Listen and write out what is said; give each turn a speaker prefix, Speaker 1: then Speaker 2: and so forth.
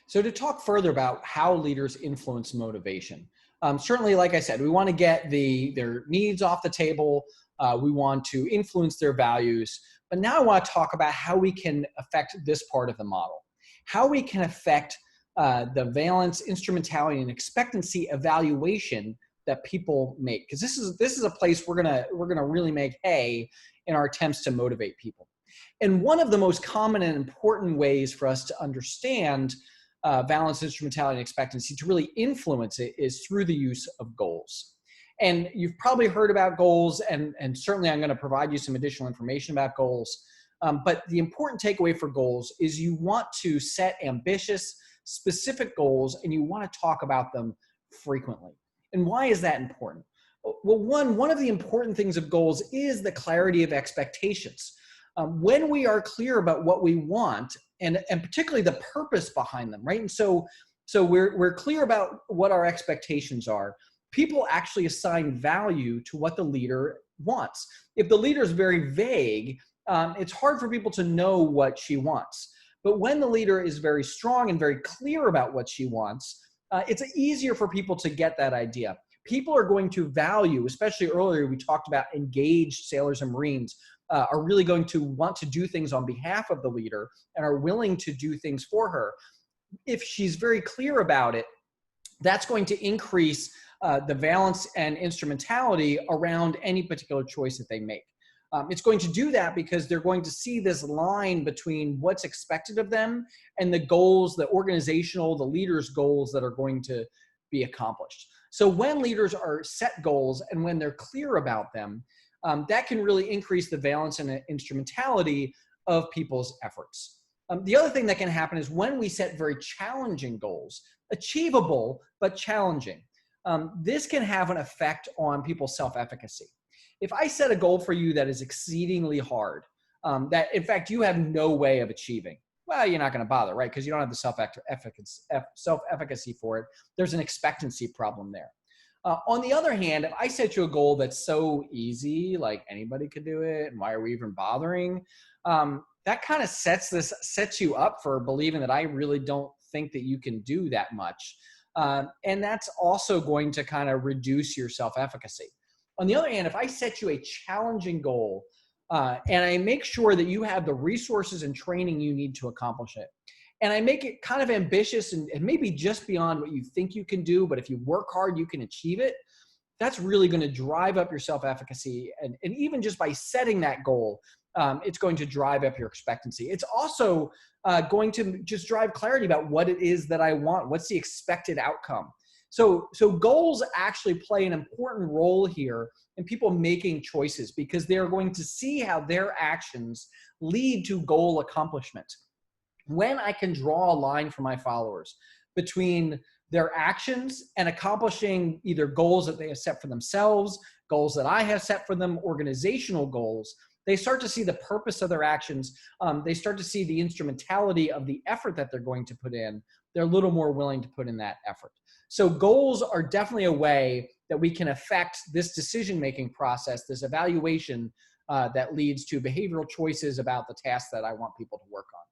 Speaker 1: So to talk further about how leaders influence motivation, certainly, like I said, we want to get their needs off the table. We want to influence their values. But now I want to talk about how we can affect this part of the model, how we can affect the valence, instrumentality, and expectancy evaluation that people make. Because this is a place we're gonna really make hay in our attempts to motivate people. And one of the most common and important ways for us to understand valence, instrumentality, and expectancy to really influence it is through the use of goals. And you've probably heard about goals, and certainly I'm going to provide you some additional information about goals. But the important takeaway for goals is you want to set ambitious, specific goals, and you want to talk about them frequently. And why is that important? Well, one of the important things of goals is the clarity of expectations. When we are clear about what we want, and particularly the purpose behind them, right? And so we're clear about what our expectations are. People actually assign value to what the leader wants. If the leader is very vague, it's hard for people to know what she wants. But when the leader is very strong and very clear about what she wants, it's easier for people to get that idea. People are going to value, especially earlier we talked about engaged sailors and Marines, are really going to want to do things on behalf of the leader and are willing to do things for her. If she's very clear about it, that's going to increase the valence and instrumentality around any particular choice that they make. It's going to do that because they're going to see this line between what's expected of them and the goals, the organizational, the leader's goals that are going to be accomplished. So when leaders are set goals and when they're clear about them, that can really increase the valence and instrumentality of people's efforts. The other thing that can happen is when we set very challenging goals, achievable but challenging, this can have an effect on people's self-efficacy. If I set a goal for you that is exceedingly hard, that in fact you have no way of achieving, well, you're not going to bother, right? Because you don't have the self-efficacy for it. There's an expectancy problem there. On the other hand, if I set you a goal that's so easy, like anybody could do it, and why are we even bothering? That kind of sets you up for believing that I really don't think that you can do that much. And that's also going to kind of reduce your self-efficacy. On the other hand, if I set you a challenging goal, and I make sure that you have the resources and training you need to accomplish it, and I make it kind of ambitious and maybe just beyond what you think you can do, but if you work hard, you can achieve it, that's really going to drive up your self-efficacy. And even just by setting that goal, it's going to drive up your expectancy. It's also going to just drive clarity about what it is that I want. What's the expected outcome? So goals actually play an important role here in people making choices because they're going to see how their actions lead to goal accomplishment. When I can draw a line for my followers between their actions and accomplishing either goals that they have set for themselves, goals that I have set for them, organizational goals, they start to see the purpose of their actions. They start to see the instrumentality of the effort that they're going to put in. They're a little more willing to put in that effort. So goals are definitely a way that we can affect this decision-making process, this evaluation that leads to behavioral choices about the tasks that I want people to work on.